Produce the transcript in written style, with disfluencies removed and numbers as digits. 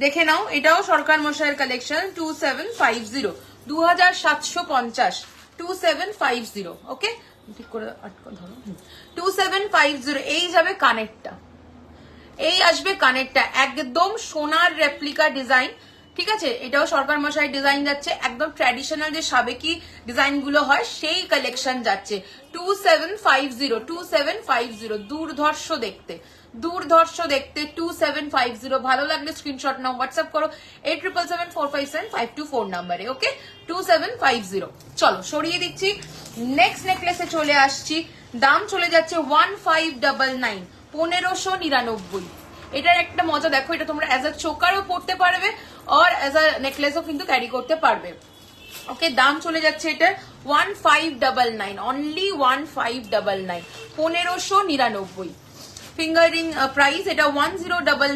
দেখে নাও, এটাও সরকার মশাইয়ের কালেকশন 2750, 2750, 2750। ওকে, ঠিক করে আটকা ধরো। 2750। এই যাবে কানেরটা, এই আসবে কানেরটা, একদম সোনার রেপ্লিকা ডিজাইন। ঠিক আছে, এটাও সরকার মশাই ডিজাইন যাচ্ছে, একদম ট্র্যাডিশনাল যে সাবেকি ডিজাইন গুলো হয় সেই কালেকশন যাচ্ছে। 2750, 2750, দুর্ধর্ষ দেখতে, দুর্ধর্ষ দেখতে 2750। ভালো লাগলে স্ক্রিনশট নাও, হোয়াটসঅ্যাপ করো 8777457524 নাম্বারে। ওকে, 2750। চলো সরিয়ে দিচ্ছি, নেক্সট নেকলেসে চলে আসছি। দাম চলে যাচ্ছে 1599, 1599। এটার একটা মজা দেখো, এটা তোমরা অ্যাজ আ চোকারও পড়তে পারবে আর অ্যাজ আ নেকলেসও কিন্তু ক্যারি করতে পারবে। ওকে, দাম চলে যাচ্ছে এটা 1599, অনলি 1599, 1599। ফিঙ্গারিং প্রাইস এটা 1099।